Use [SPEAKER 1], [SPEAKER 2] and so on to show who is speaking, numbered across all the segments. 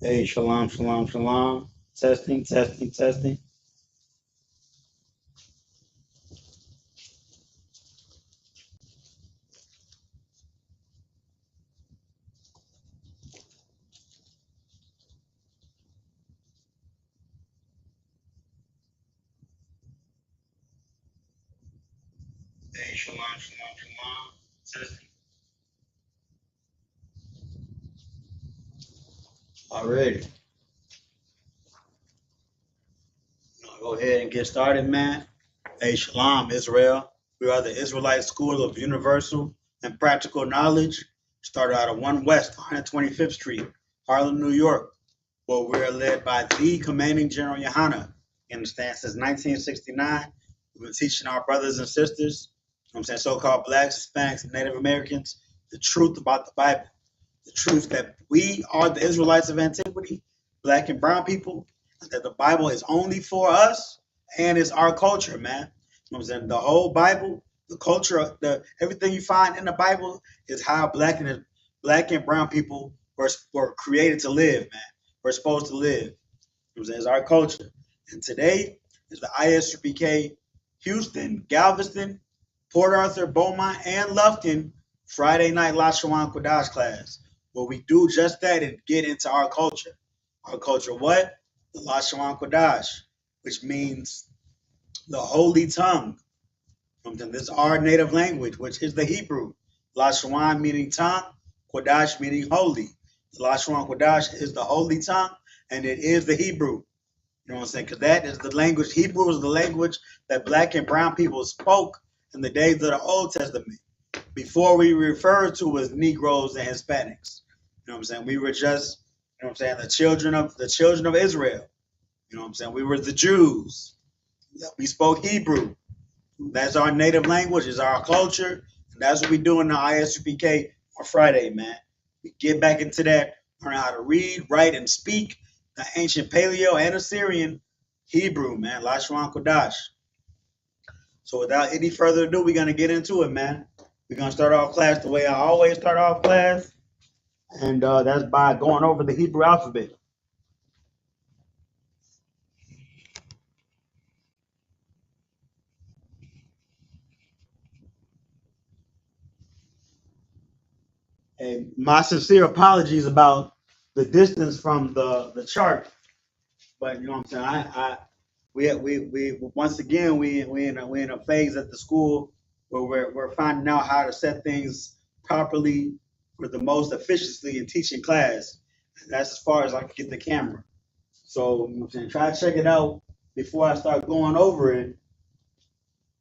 [SPEAKER 1] Hey, shalom, shalom, shalom. Testing, testing, testing. Hey, shalom, shalom, shalom. Testing. Already. Go ahead and get started, man. Hey, shalom, Israel. We are the Israelite School of Universal and Practical Knowledge. Started out of 1 West, 125th Street, Harlem, New York, where we are led by the Commanding General YAHANNA. You understand? Since 1969, we've been teaching our brothers and sisters, you know what I'm saying, so-called blacks, Hispanics, and Native Americans, the truth about the Bible. The truth that we are the Israelites of antiquity, black and brown people, that the Bible is only for us and it's our culture, man. You know what I'm saying? The whole Bible, the culture, everything you find in the Bible is how black and brown people were created to live, man. We're supposed to live. You know what I'm saying? It's our culture. And today is the I.S.U.P.K. Houston, Galveston, Port Arthur, Beaumont, and Lufkin Friday night Lashawan Qadash class, where we do just that and get into our culture. Our culture, what? The Lashawan Qadash, which means the holy tongue. This is our native language, which is the Hebrew. Lashawan meaning tongue, Qadash meaning holy. The Lashawan Qadash is the holy tongue, and it is the Hebrew. You know what I'm saying? Because that is the language. Hebrew is the language that black and brown people spoke in the days of the Old Testament, before we referred to as Negroes and Hispanics. You know what I'm saying? We were just, you know what I'm saying, the children of Israel. You know what I'm saying? We were the Jews. We spoke Hebrew. That's our native language, is our culture. And that's what we do in the I.S.U.P.K. on Friday, man. We get back into that, learn how to read, write, and speak the ancient Paleo and Assyrian Hebrew, man. Lashawan Qadash. So without any further ado, we're going to get into it, man. We're going to start off class the way I always start off class, and that's by going over the Hebrew alphabet. And my sincere apologies about the distance from the chart, but you know what I'm saying. We once again we in a phase at the school where we're finding out how to set things properly for the most efficiency in teaching class. That's as far as I can get the camera. So you know what I'm saying, try to check it out before I start going over it.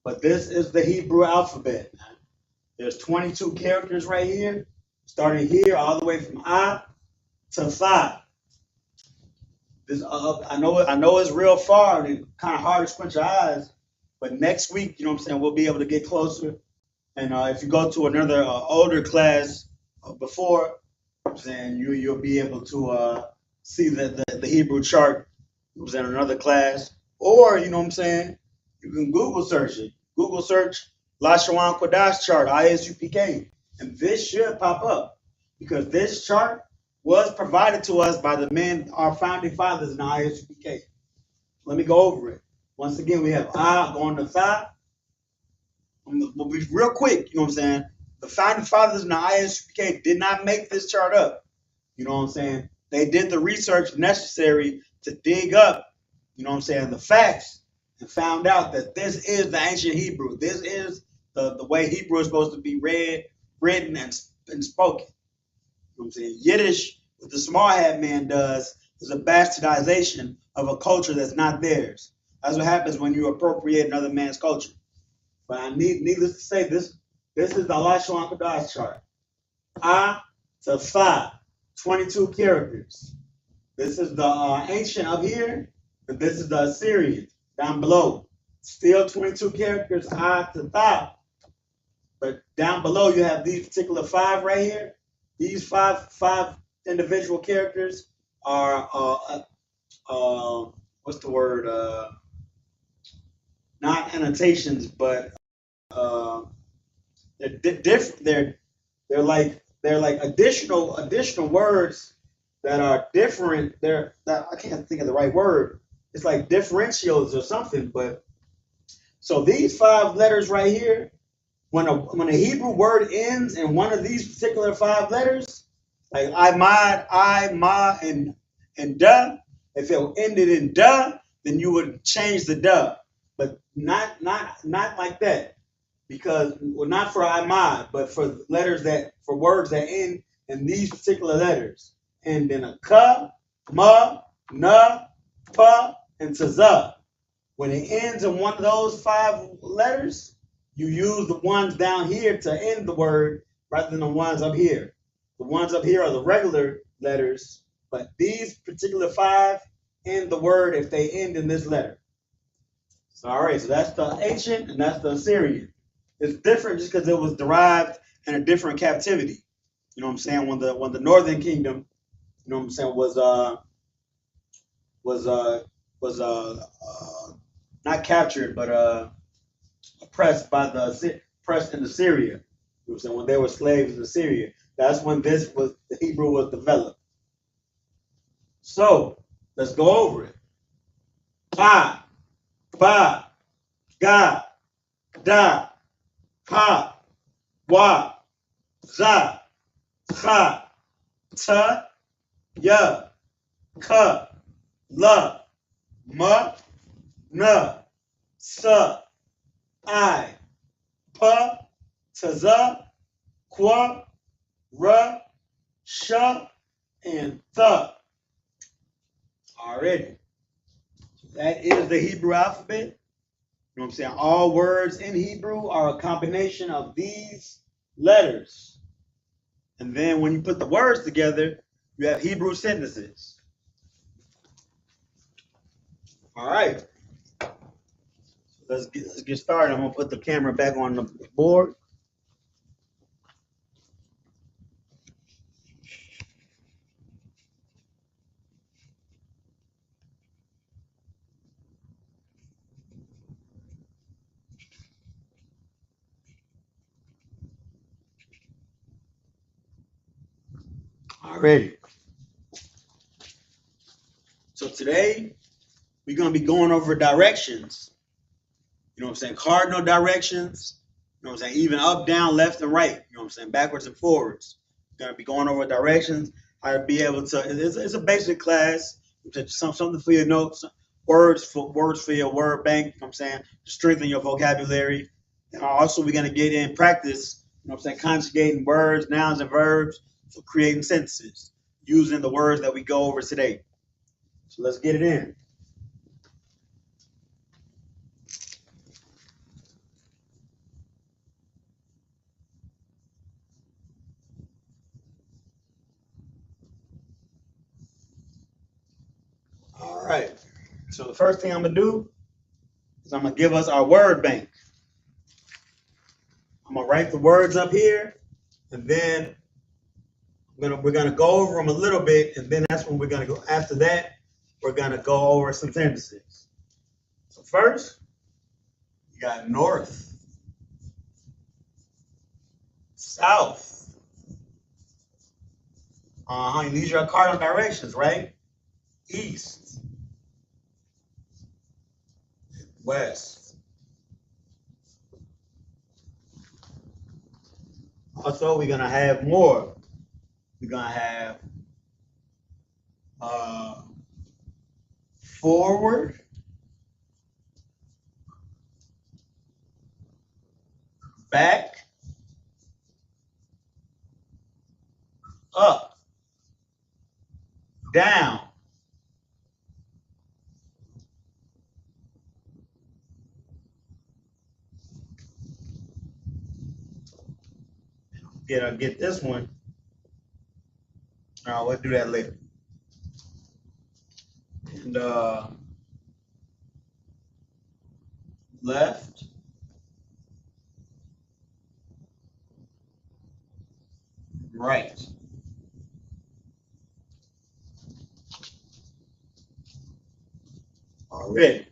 [SPEAKER 1] But this is the Hebrew alphabet. There's 22 characters right here, starting here all the way from I to Phi. This I know it's real far and it's kind of hard to squint your eyes, but next week, you know what I'm saying, we'll be able to get closer. And if you go to another older class before, you know I'm saying, you'll be able to see the Hebrew chart. It was in another class, or you know what I'm saying, you can Google search it. Google search Lashawan Qadash chart I.S.U.P.K. and this should pop up because this chart was provided to us by the men, our founding fathers in the I.S.U.P.K. Let me go over it. Once again, we have I going to Phi. We'll be real quick, you know what I'm saying? The founding fathers in the I.S.U.P.K. did not make this chart up. You know what I'm saying? They did the research necessary to dig up, you know what I'm saying, the facts and found out that this is the ancient Hebrew. This is the way Hebrew is supposed to be read, written, and spoken. You know what I'm saying? Yiddish, what the small hat man does, is a bastardization of a culture that's not theirs. That's what happens when you appropriate another man's culture. But needless to say, this is the Lashawan Qadash chart. I to Phi, 22 characters. This is the ancient up here, and this is the Assyrian down below. Still 22 characters, I to Phi. But down below, you have these particular 5 right here. These five individual characters are what's the word? Not annotations, but they're different. They're like additional words that are different. I can't think of the right word. It's like differentials or something. But so these 5 letters right here, when a Hebrew word ends in one of these particular 5 letters, like I, ma, and da, if it ended in da, then you would change the da, but not like that, because well, not for I, ma, but for words that end in these particular letters, and then a ka, ma, na, pa, and taza. When it ends in one of those 5 letters, you use the ones down here to end the word rather than the ones up here. The ones up here are the regular letters, but these particular 5 end the word if they end in this letter. So, all right, so that's the ancient and that's the Assyrian. It's different just because it was derived in a different captivity. You know what I'm saying? When the Northern Kingdom, you know what I'm saying, was not captured, but oppressed by oppressed in Assyria. You know what I'm saying? When they were slaves in Assyria, that's when the Hebrew was developed. So let's go over it. Pa, ba, ga, da, pa, wa, za, cha, ta, ya, ka, la, ma, na, sa, I, pa, taza, qua, ra, sha, and tha. Already. That is the Hebrew alphabet. You know what I'm saying? All words in Hebrew are a combination of these letters. And then when you put the words together, you have Hebrew sentences. All right. Let's get started. I'm going to put the camera back on the board. Already. So today, we're going to be going over directions. You know what I'm saying? Cardinal directions. You know what I'm saying? Even up, down, left, and right. You know what I'm saying? Backwards and forwards. We're going to be going over directions. How to be able to. It's a basic class. Something for your notes. Words for your word bank. You know what I'm saying? To strengthen your vocabulary. And also, we're going to get in practice. You know what I'm saying? Conjugating words, nouns, and verbs for creating sentences using the words that we go over today. So let's get it in. All right. So the first thing I'm gonna do is I'm gonna give us our word bank. I'm gonna write the words up here, and then we're gonna go over them a little bit, and then that's when we're gonna go. After that, we're gonna go over some sentences. So first, you got north, south. These are cardinal directions, right? East, west. Also, we're gonna have more. We're gonna have uh, forward, back, up, down. Get this one. We'll do that later. And left, right. Already.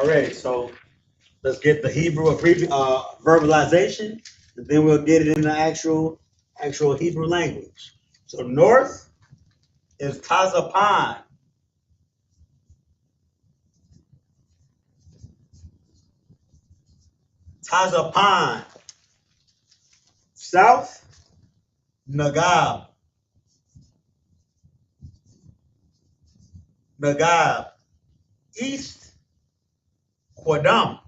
[SPEAKER 1] Alright, so let's get the Hebrew verbalization, and then we'll get it in the actual Hebrew language. So north is Tazapan. Tazapan. South, Nagab. Nagab. East, Quadam.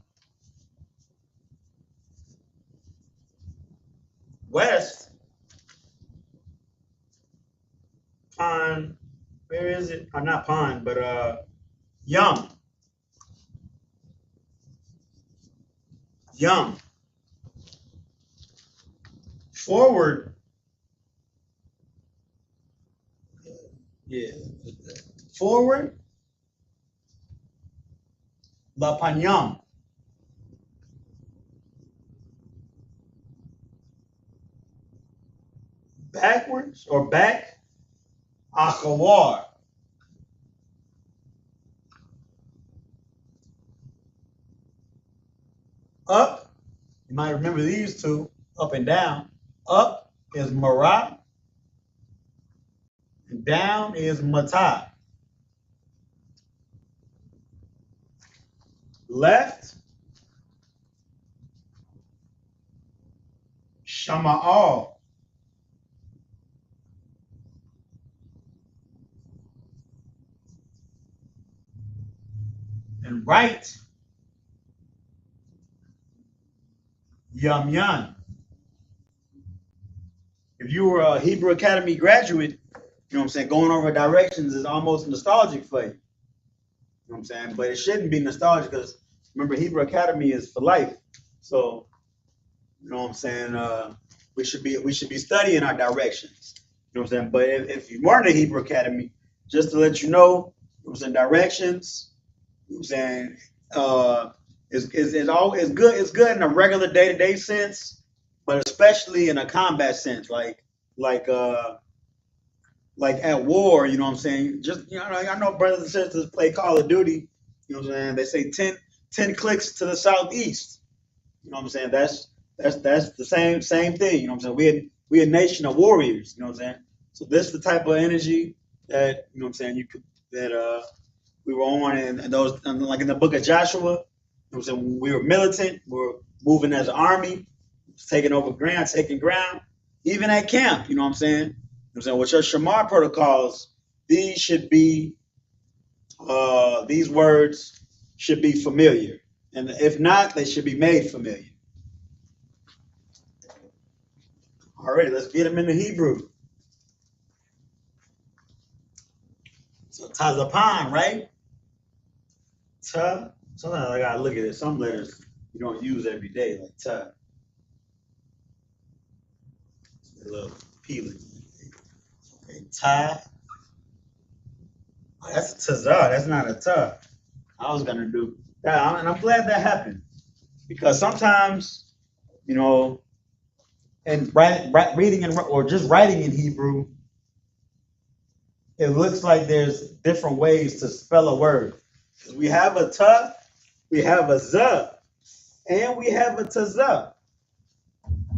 [SPEAKER 1] West, Pon. Where is it? Not Pon, but Yum. Yum. Forward, yeah. Forward, La Panyam. Backwards or back, Akawar. Up, you might remember these two, up and down. Up is Marat, and down is Matah. Left, Shama'al. And right, Yamyan. If you were a Hebrew Academy graduate, you know what I'm saying, going over directions is almost nostalgic for you. You know what I'm saying? But it shouldn't be nostalgic because remember, Hebrew Academy is for life. So, you know what I'm saying? We should be studying our directions. You know what I'm saying? But if you weren't a Hebrew Academy, just to let you know what I'm saying, directions, you know what I'm saying, is all is good. It's good in a regular day-to-day sense, but especially in a combat sense, like uh like at war, you know what I'm saying? Just I know brothers and sisters play Call of Duty, you know what I'm saying? They say 10 clicks to the southeast. You know what I'm saying? That's the same thing. You know what I'm saying? We a nation of warriors. You know what I'm saying? So this is the type of energy that you know what I'm saying. You could that we were on, and those like in the book of Joshua. You know what I'm saying? We were militant. We were moving as an army, taking over ground, taking ground. Even at camp, you know what I'm saying? You know what I'm saying? With your Shamar protocols, these should be these words should be familiar, and if not, they should be made familiar. All right, let's get them into Hebrew. So Tazapan, right? Ta. Sometimes I gotta look at it. Some letters you don't use every day, like ta. A little peeling. Okay, ta. Oh, that's a tazah. That's not a ta. I was gonna do that, and I'm glad that happened because sometimes, you know, and reading or just writing in Hebrew, it looks like there's different ways to spell a word. We have a ta, we have a za, and we have a tazah.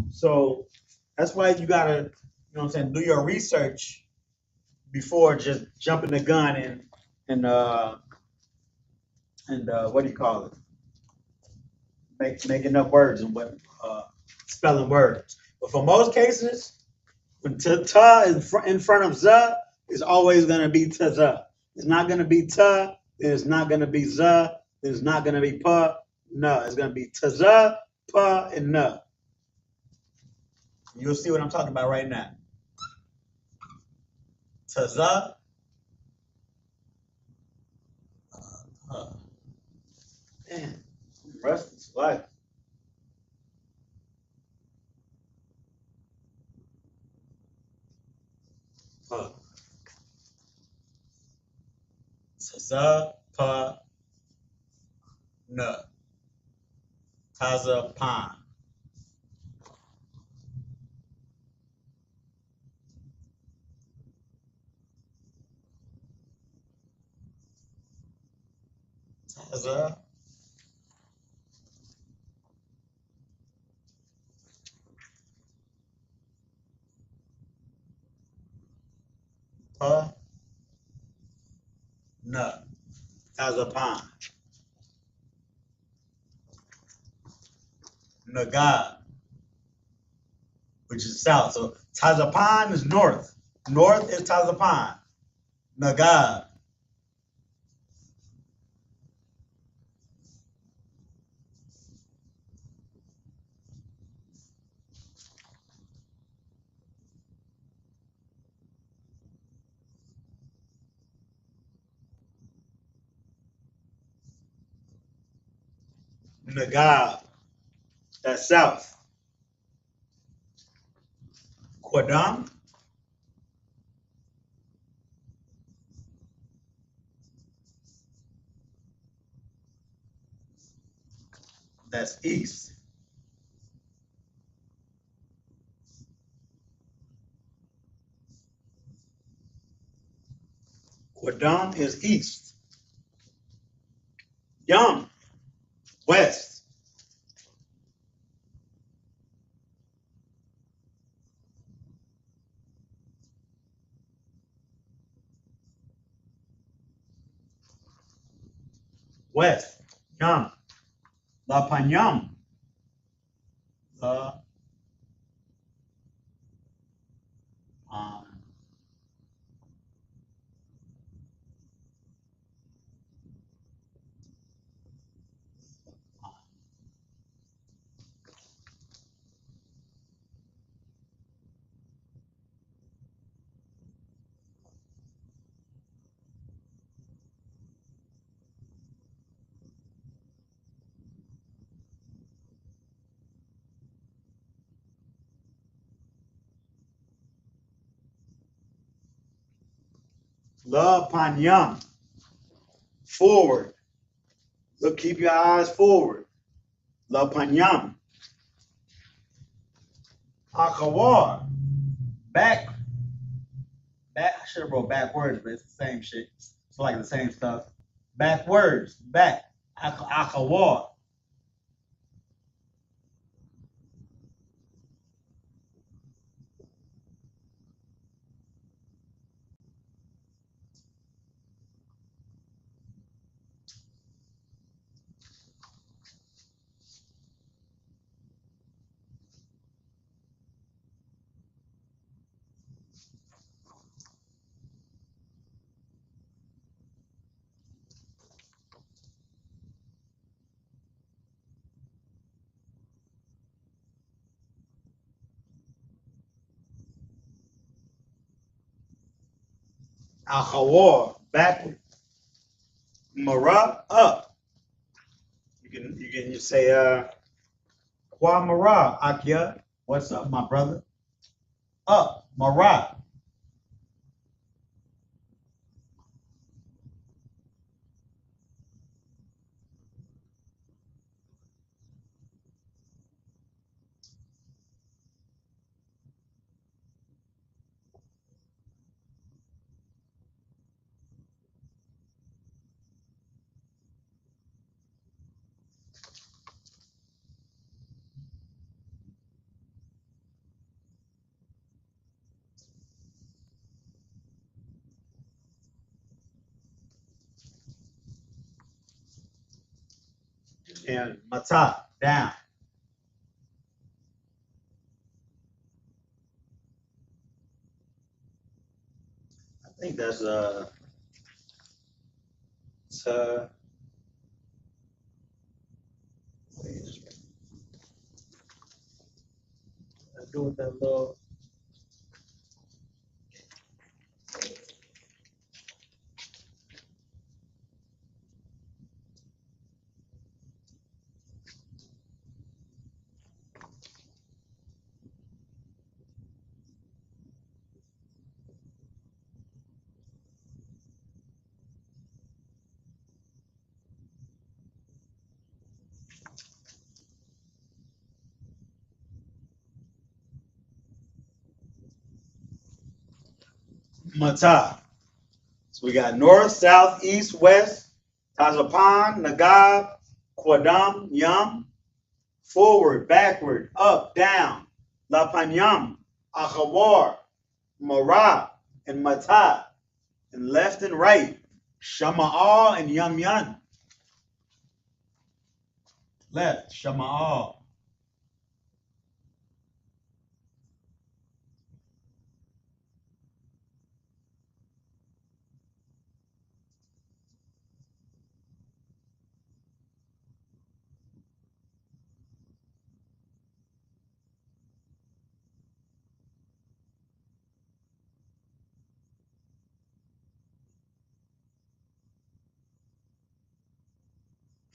[SPEAKER 1] So that's why you gotta, you know what I'm saying, do your research before just jumping the gun and what do you call it? Making up words and what spelling words. But for most cases, when ta in front of za is always gonna be tazah. It's not gonna be ta, it's not gonna be za, it's not gonna be pa, no, it's gonna be tazah, pa, and na. You'll see what I'm talking about right now. Tazah, man, rest is life. Tazah, pa, na. Taza, pan. Taza, Tazapan, Nagab, which is south. So Tazapan is north. North is Tazapan. Nagab. Nagab. That's south. Qadam. That's east. Qadam is east. Yum, west. West. Yum. La Panyam. La La Panyam. Forward. Look, keep your eyes forward. La Panyam. Akawar. Back. I should have wrote backwards, but it's the same shit. It's like the same stuff. Backwards. Back. Akawar. Akawar. Backward. Mara. Up. You can just say Kwa Mara, Akia. What's up, my brother? Up. Mara. And Mata. Down. I think that's ta, do with that little Mata. So we got north, south, east, west, Tazapan, Nagab, Qadam, Yum, forward, backward, up, down, La Panyam, Akhawar, Mara, and Mata. and left and right. Shama'al and Yamyan. Left, Shama'al.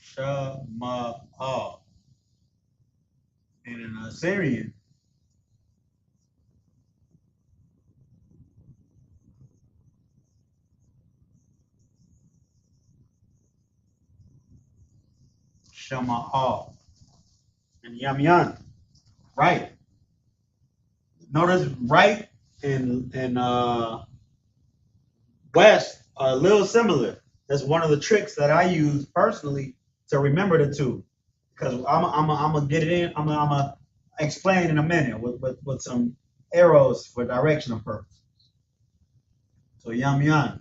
[SPEAKER 1] Shama'al. And in Assyrian, Shama'al. And Yamyan. Right. Notice right and west are a little similar. That's one of the tricks that I use personally to remember the two. Because I'm gonna get it in. I'm gonna explain in a minute with some arrows for directional purpose. So Yamyan.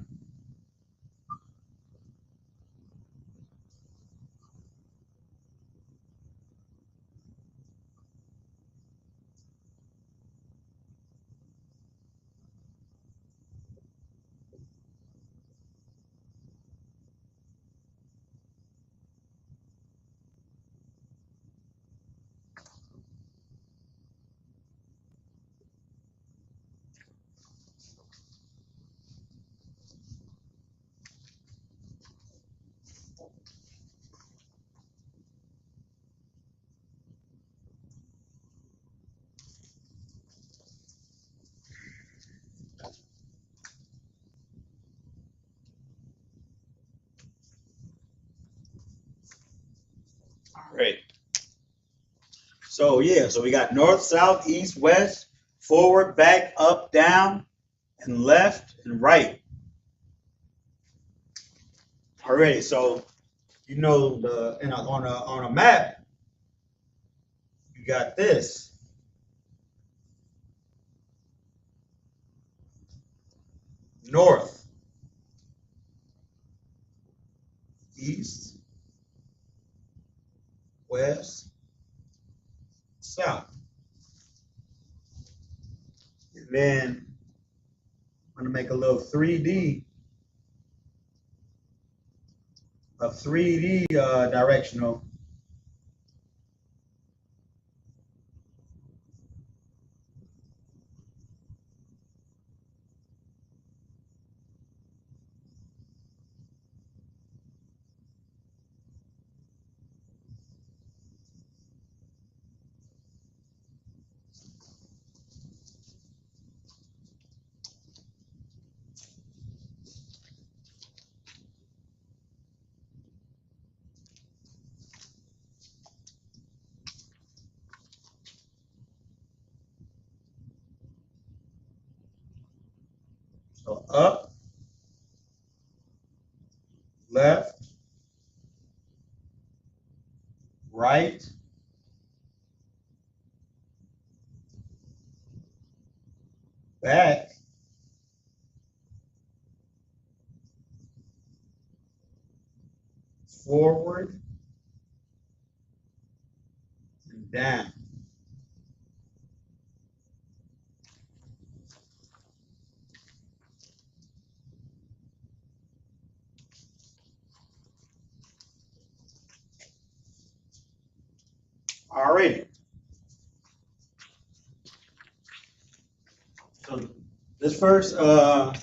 [SPEAKER 1] All right. So yeah, so we got north, south, east, west, forward, back, up, down, and left and right. Already. So you know on a map, you got this. North, east, west, south. And then I'm gonna make a little 3D, a 3D directional. So up, left, right, back, forward, and down. Alrighty. So this first half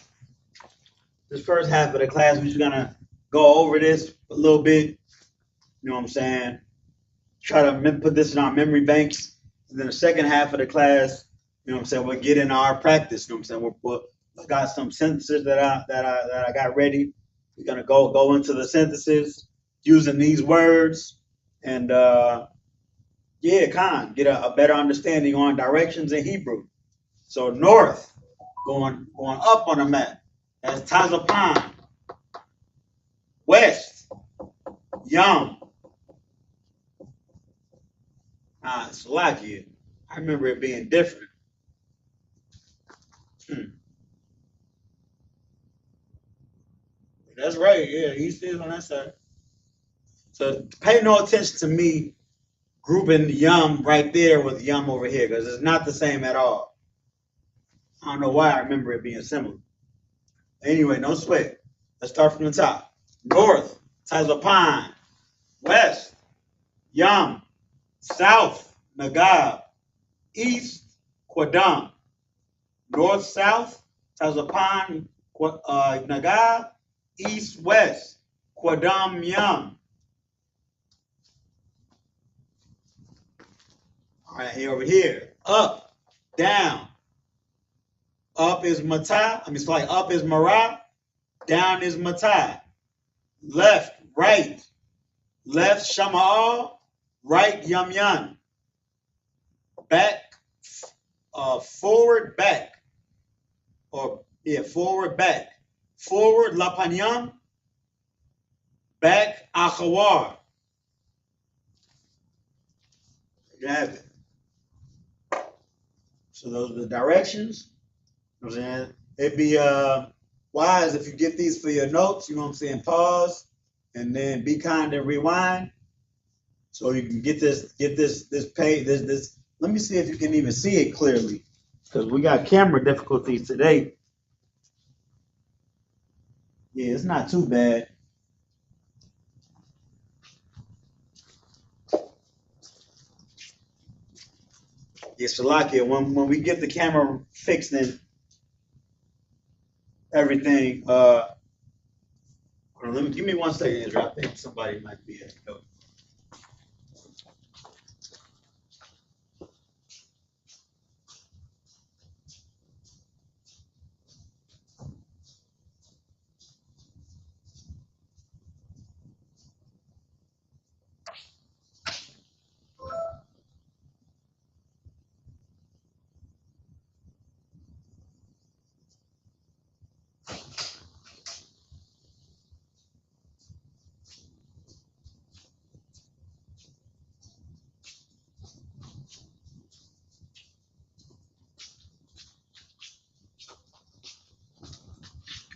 [SPEAKER 1] of the class, we're just gonna go over this a little bit. You know what I'm saying? Try to put this in our memory banks. And then the second half of the class, you know what I'm saying, we'll get in our practice. You know what I'm saying? I got some sentences that I got ready. We're gonna go into the sentences using these words and yeah, get a better understanding on directions in Hebrew. So north, going up on the map, that's Tazapan. West, Yum. Salakia. I remember it being different. Hmm. That's right. Yeah, east is on that side. So pay no attention to me grouping Yum right there with Yum over here because it's not the same at all. I don't know why I remember it being similar. Anyway, no sweat. Let's start from the top. North, Tazapine. West, Yum. South, Nagab. East, Quadam. North, South, Tazapine, Nagab. East, West, Quadam, Yum. All right, here over here. Up, down. Up is Matah. It's like up is Marah. Down is Matah. Left, right. Left, Shama'al. Right, Yum Yum. Back, forward, back. Forward, back. Forward, Lapanyam. Back, Akhawar. You have it. So those are the directions. You know what I'm saying? It'd be wise if you get these for your notes, you know what I'm saying? Pause and then be kind and rewind. So you can get this page, this. Let me see if you can even see it clearly. Because we got camera difficulties today. Yeah, it's not too bad. Yeah, Shalakia, when we get the camera fixed and everything, let me give me 1 second, Israel. I think somebody might be at the door.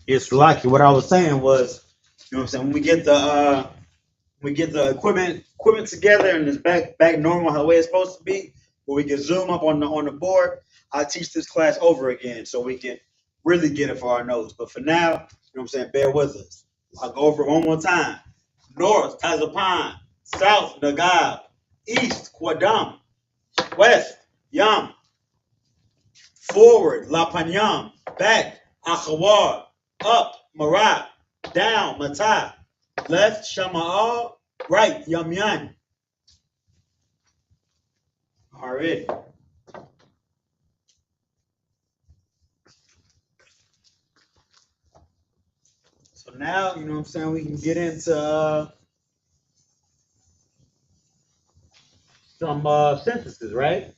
[SPEAKER 1] It's Shalakia. What I was saying was, you know what I'm saying, when we get the equipment together and it's back normal how the way it's supposed to be, where we can zoom up on the board. I teach this class over again so we can really get it for our notes. But for now, you know what I'm saying, bear with us. I'll go over it one more time. North, Tazapan. South, Nagab. East, Quadam. West, Yam. Forward, Lapanyam. Back, Akhawar. Up, Marat. Down, Matah. Left, Shama'al. Right, Yamyan. All right. So now, you know what I'm saying, we can get into some sentences, right?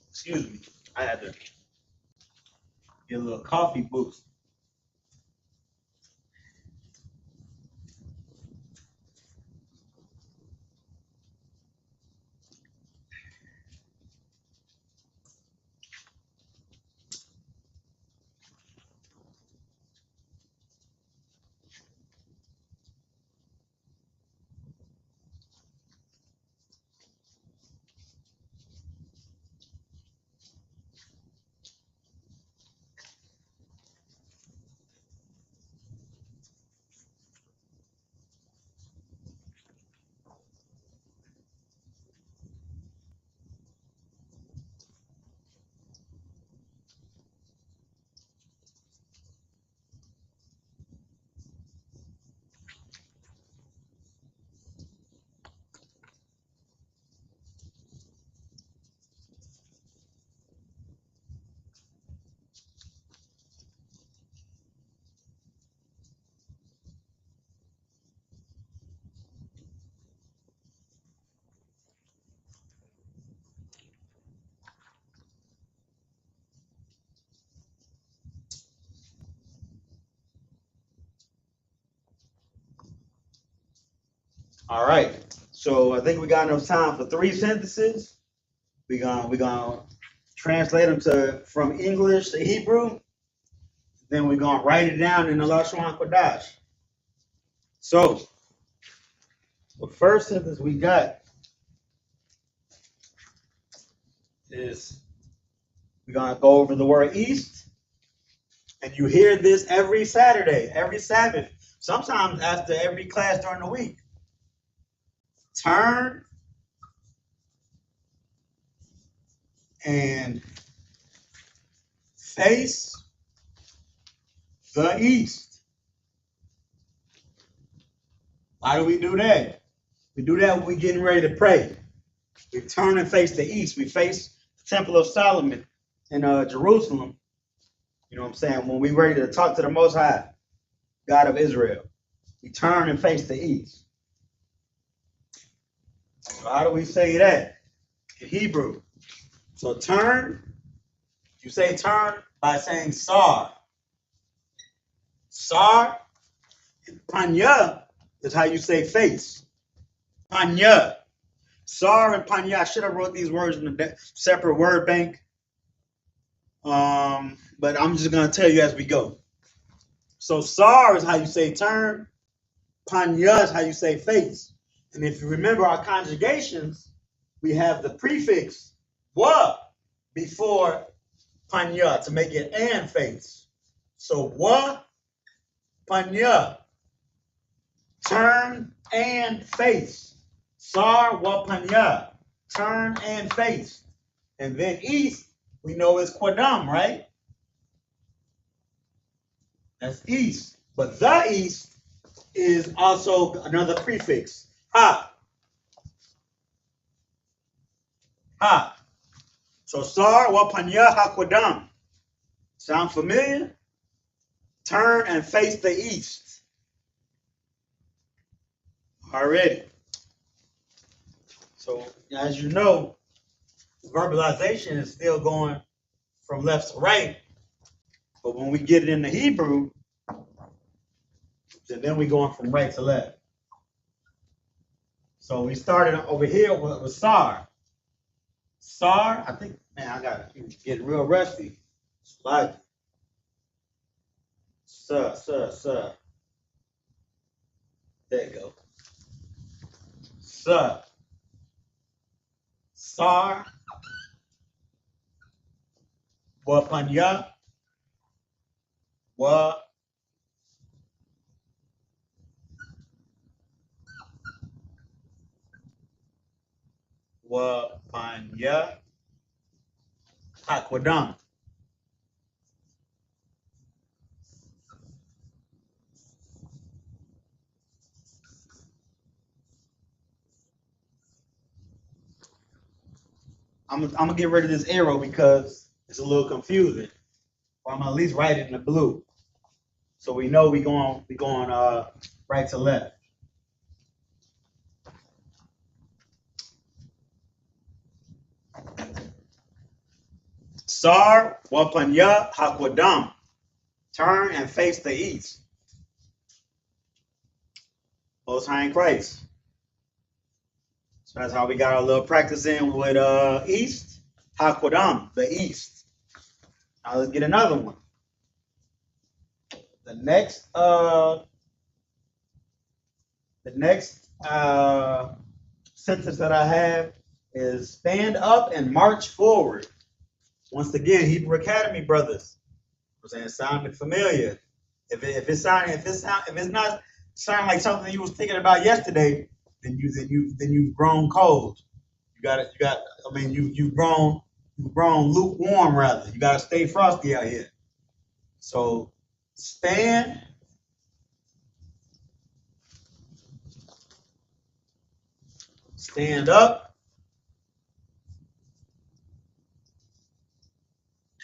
[SPEAKER 1] Excuse me. I had to get a little coffee boost. All right. So I think we got enough time for 3 sentences. We're gonna translate them from English to Hebrew. Then we're gonna write it down in the Lashawan Qadash. So the first sentence we got is we're gonna go over the word east, and you hear this every Saturday, every Sabbath, sometimes after every class during the week. Turn and face the east. Why do we do that? We do that when we're getting ready to pray. We turn and face the east. We face the Temple of Solomon in Jerusalem. You know what I'm saying? When we're ready to talk to the Most High, God of Israel, we turn and face the east. So how do we say that in Hebrew? So turn, you say turn by saying sar. Sar, panya is how you say face. Panya. Sar and panya. I should have wrote these words in a separate word bank. But I'm just going to tell you as we go. So sar is how you say turn. Panya is how you say face. And if you remember our conjugations, we have the prefix wa before panya to make it and face. So wa, panya, turn and face. Sar wa panya, turn and face. And then east, we know is Qadam, right? That's east. But the east is also another prefix. Ha. Ha. So sar wa panya ha Qadam. Sound familiar? Turn and face the east. Already. So as you know, verbalization is still going from left to right. But when we get it into Hebrew, then we're going from right to left. So we started over here with Sar. Sar, I think, man, I got to get real rusty. Like, sir. There you go. Sir. Sar. Wapanya. Wa. Wapanya. Hakwadam. I'm gonna get rid of this arrow because it's a little confusing. Or I'm gonna at least write it in the blue, so we know we going right to left. Sar wapanya hakwadam. Turn and face the east. Most High in Christ. So that's how we got our little practice in with east. Hakwadam, the east. Now let's get another one. The next sentence that I have is stand up and march forward. Once again, Hebrew Academy brothers. I'm saying sounding familiar. If it's not sounding like something you was thinking about yesterday, then you've grown cold. You've grown lukewarm rather. You gotta stay frosty out here. So stand up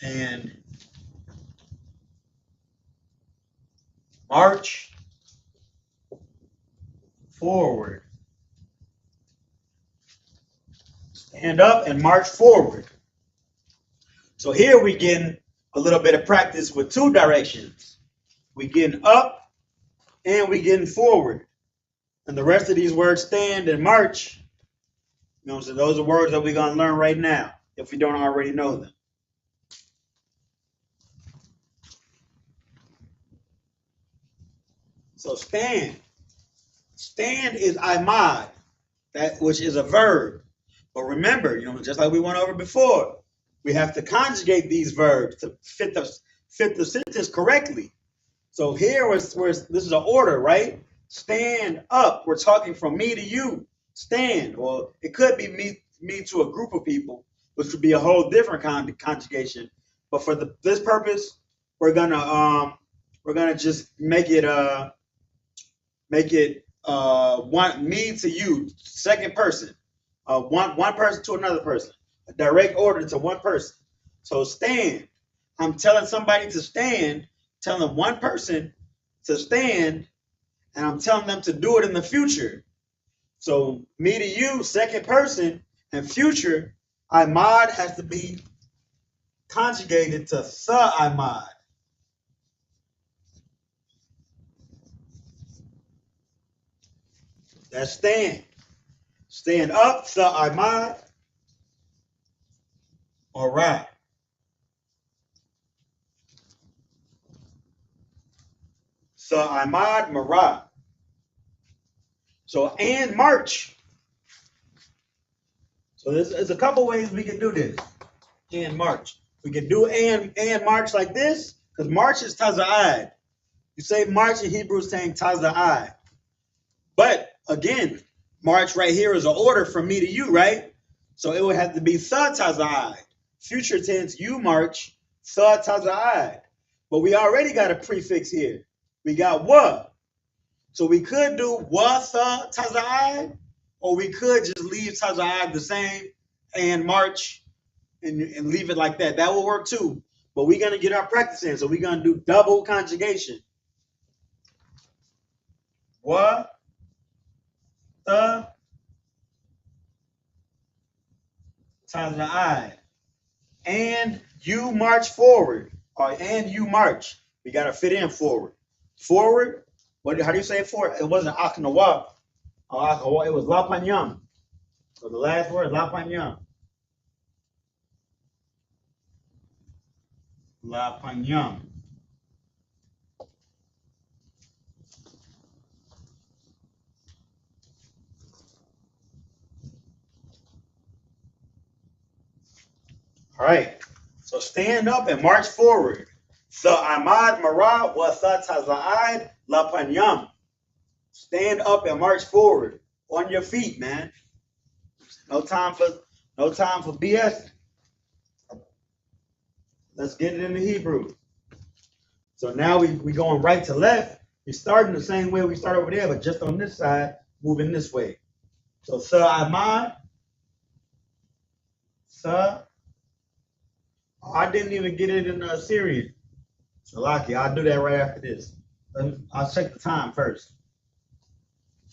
[SPEAKER 1] and march forward. Stand up and march forward. So here we getting a little bit of practice with two directions. We getting up and we getting forward. And the rest of these words, stand and march, you know, so those are words that we're going to learn right now, if we don't already know them. So stand. Stand is imad, that which is a verb. But remember, you know, just like we went over before, we have to conjugate these verbs to fit the sentence correctly. So here was this is an order, right? Stand up. We're talking from me to you. Stand. Well, it could be me to a group of people, which would be a whole different conjugation. But for this purpose, we're gonna just make it one me to you, second person, one person to another person, a direct order to one person. So stand. I'm telling somebody to stand, telling one person to stand, and I'm telling them to do it in the future. So me to you, second person, and future, imad has to be conjugated to sa imad. That's stand. Stand up, sa imad, all right. Sa imad marad. So and march. So there's a couple ways we can do this. And march. We can do and march like this, because march is taza'ad. You say march in Hebrew saying taza'ad. But again, march right here is an order from me to you, right? So it would have to be sa taza'ad. Future tense, you march, sa taza'ad. But we already got a prefix here. We got wa. So we could do wa sa taza'ad, or we could just leave taza'ad the same and march and leave it like that. That will work too. But we're going to get our practice in. So we're going to do double conjugation. Wa, ta, taza'ad. And you march forward. Or and you march. We got to fit in forward. Forward. How do you say it forward? It wasn't aknawa. It was la panyam. So the last word, la panyam. La panyam. All right. So stand up and march forward. Sa amad mara wa sa taza'ad la panyam. Stand up and march forward on your feet, man. No time for BS. Let's get it into Hebrew. So now we going right to left. We're starting the same way we start over there, but just on this side, moving this way. So sa amad, sa. I didn't even get it in Syrian. So lucky, I'll do that right after this. I'll check the time first.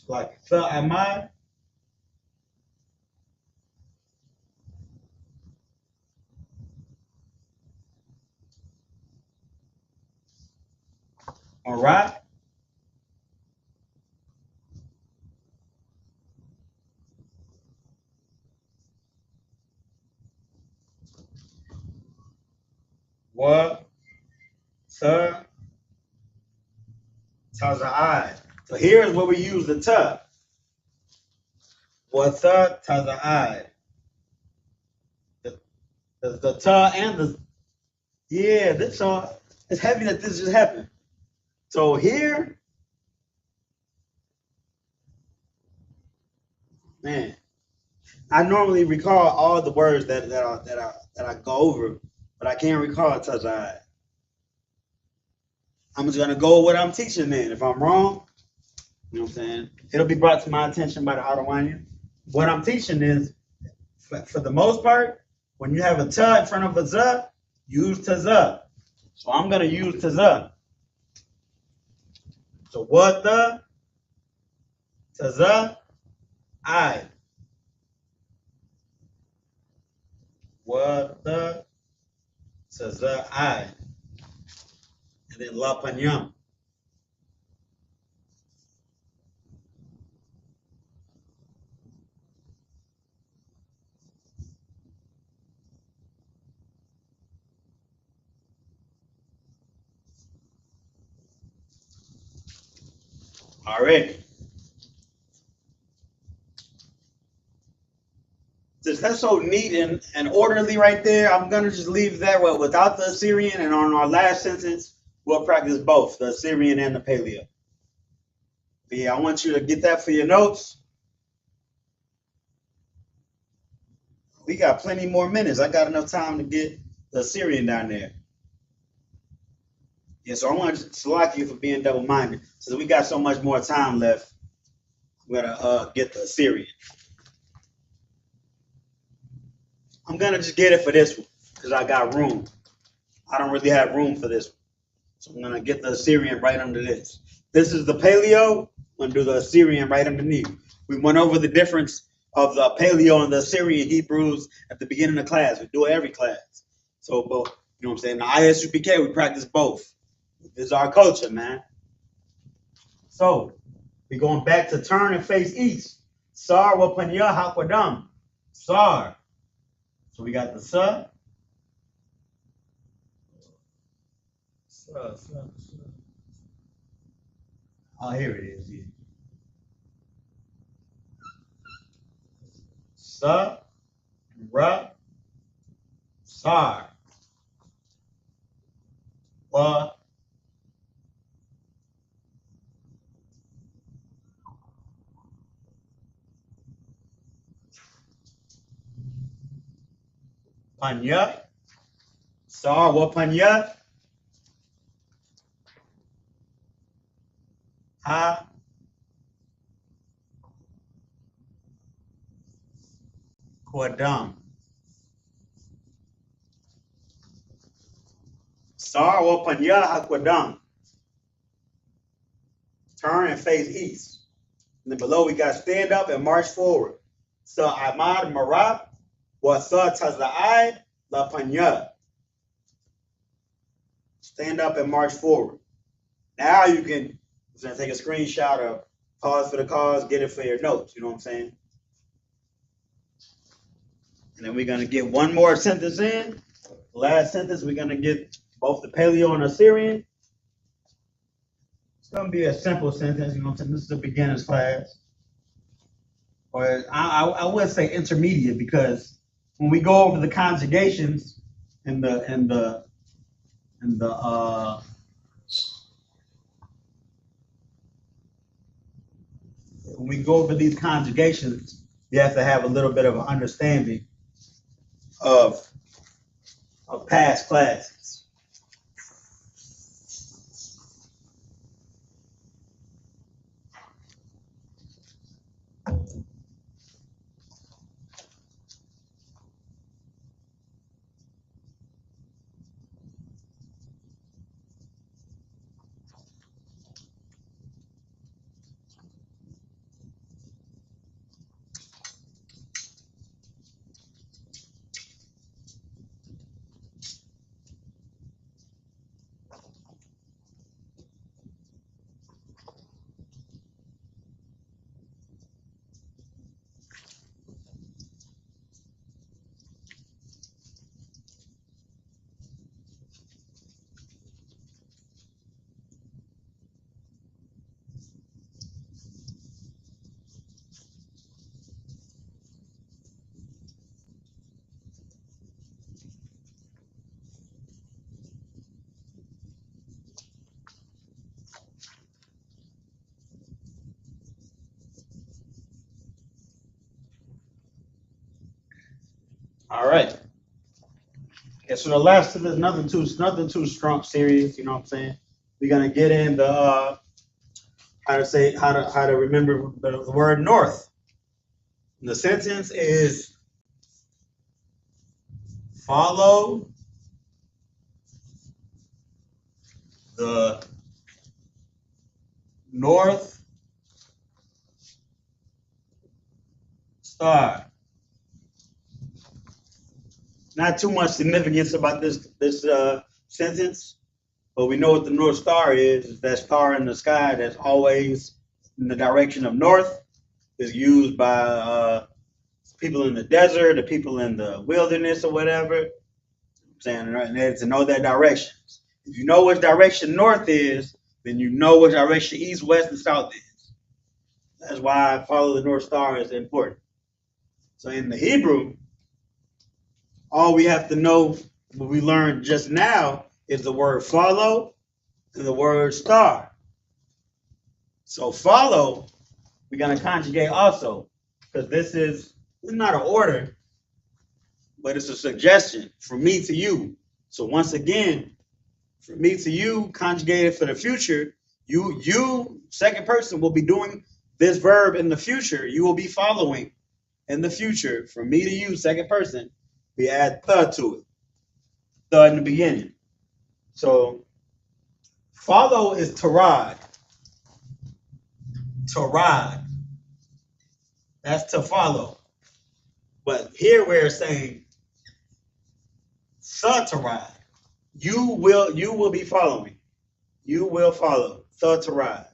[SPEAKER 1] Like sa amad. All right. What? Sir? Taza'ad. So here's where we use the ta. What's up, Taza'ad? The ta and the yeah. This it's heavy that this just happened. So here, man, I normally recall all the words that I go over, but I can't recall Taza'ad. I'm just gonna go with what I'm teaching then. If I'm wrong, you know what I'm saying? It'll be brought to my attention by the Adawanian. What I'm teaching is, for the most part, when you have a ta in front of a za, use taza. So I'm gonna use taza. So what the taza I. What the taza I. And then la panyam. Already. Since that's so neat and orderly right there, I'm gonna just leave that without the Assyrian, and on our last sentence, we'll practice both the Assyrian and the Paleo. But yeah, I want you to get that for your notes. We got plenty more minutes. I got enough time to get the Assyrian down there. Yeah, so I want to select you for being double-minded. Since we got so much more time left, we're gonna get the Assyrian. I'm gonna just get it for this one because I got room. I don't really have room for this one. So I'm gonna get the Assyrian right under this. This is the Paleo. I'm gonna do the Assyrian right underneath. We went over the difference of the Paleo and the Assyrian Hebrews at the beginning of class. We do it every class. So both, you know what I'm saying? The I.S.U.P.K, we practice both. This is our culture, man. So we're going back to turn and face east. Sar wapanya hakwadam. Sar. So we got the sa. Sa. Oh, here it is. Yeah. Sa, ra, sar, wa, panya, sar wa panya, ha, kwadam. Sar wa panya ha kwadam. Turn and face east. And then below we got stand up and march forward. Sa amad marab wa sa tazla'ai la panya. Stand up and march forward. Now you can take a screenshot or pause for the cause, get it for your notes. You know what I'm saying? And then we're going to get one more sentence in. Last sentence, we're going to get both the Paleo and Assyrian. It's going to be a simple sentence. You know what I'm saying? This is a beginner's class. Or I would say intermediate, because when we go over the conjugations and the when we go over these conjugations, you have to have a little bit of an understanding of past classes. All right. Okay, so the last of this, nothing too strong, serious. You know what I'm saying? We're gonna get into how to remember the word north. And the sentence is follow the north star. Not too much significance about this sentence, but we know what the North Star is. That star in the sky that's always in the direction of north, is used by people in the desert, the people in the wilderness or whatever. I'm saying, right, to know their directions. If you know which direction north is, then you know which direction east, west, and south is. That's why follow the North Star is important. So in the Hebrew, all we have to know, what we learned just now, is the word follow and the word star. So follow, we're going to conjugate also, because this is not an order, but it's a suggestion from me to you. So once again, from me to you, conjugated for the future, you, second person, will be doing this verb in the future. You will be following in the future. From me to you, second person, we add the to it. The in the beginning. So follow is tarad. Tarad. That's to follow. But here we're saying satarad. You will be following. You will follow. Satarad.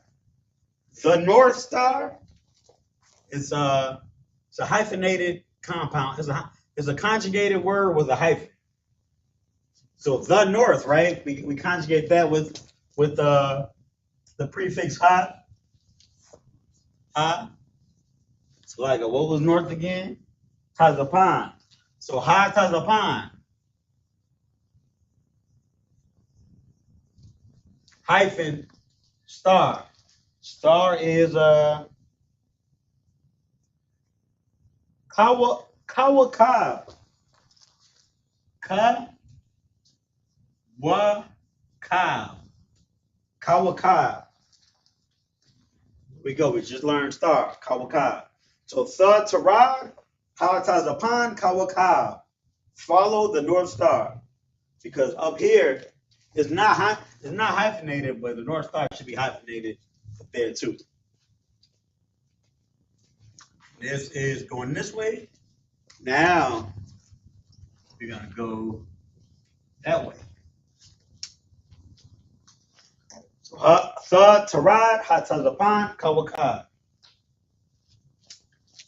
[SPEAKER 1] The North Star is it's a hyphenated compound. It's a conjugated word with a hyphen. So the North, right? We conjugate that with the prefix ha. Ha. So like what was North again? Tazapan. So ha Tazapan. Hyphen star. Star is kawakab. Ka wa kab. Kawakab. We go. We just learned star. Kawakab. So the tarad, hawatazapan, kawakab. Follow the North Star, because up here it's not hyphenated, but the North Star should be hyphenated up there too. This is going this way. Now we're gonna go that way. So the tarad, hatazapan, kawakab.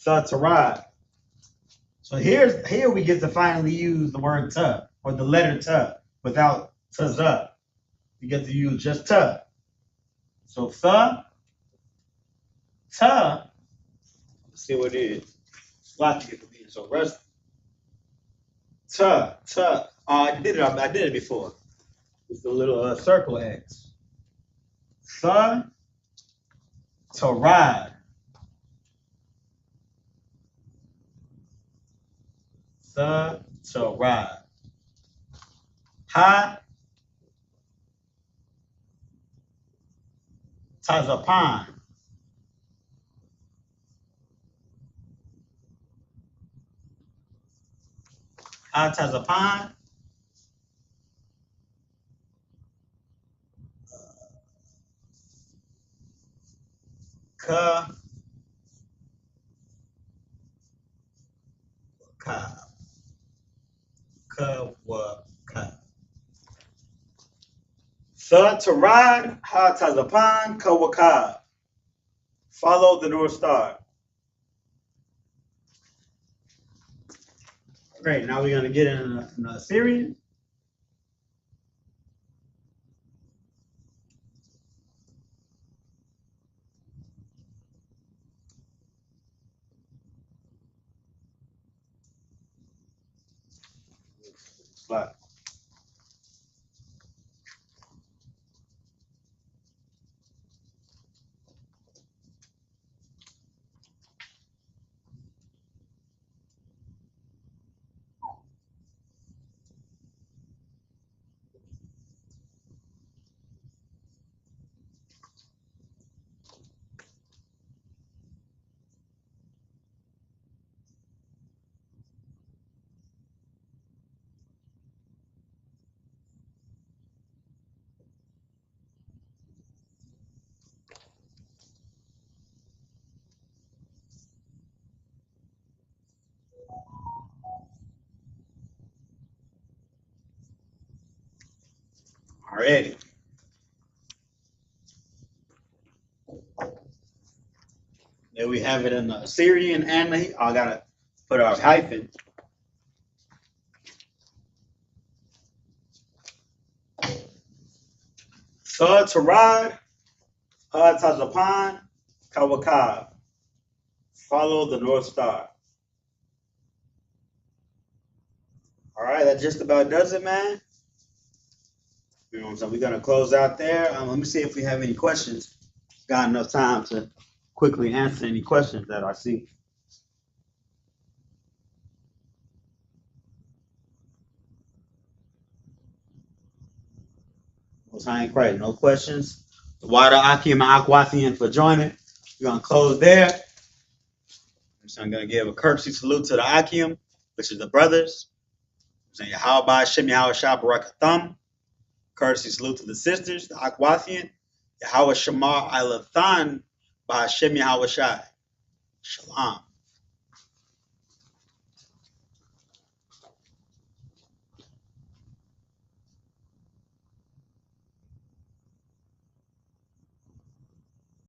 [SPEAKER 1] The tarad. So here we get to finally use the word ta, or the letter ta, without taza. We get to use just ta. So ta, let's see what it is. A lot to get to being so rusty. Ta. I did it before. It's the little circle X. Tha, to ride. The to ride. Ha, tazapan. Ha, tazapan. Ka, ka. Ka, wa, ka. The to ride. Ha, tazapan. Ka, wa, ka. Follow the North Star. Great. Now we're going to get in an Assyrian. Slide. Already. There we have it in the Assyrian and I gotta put our hyphen. To ride, tazapan, kawakab. Follow the North Star. All right, that just about does it, man. You know what I'm saying? We're gonna close out there. Let me see if we have any questions. Got enough time to quickly answer any questions that I see. Most High in Christ, no questions. The water Akim and Akwathian for joining. We're gonna close there. So I'm gonna give a courtesy salute to the Akim, which is the brothers. I'm saying Yahweh Shem Yahweh Shah Barakatham. Courtesy salute to the sisters, the Akwathian. Yahweh Shamar Ilathan by Shem Yahweh Shai. Shalom.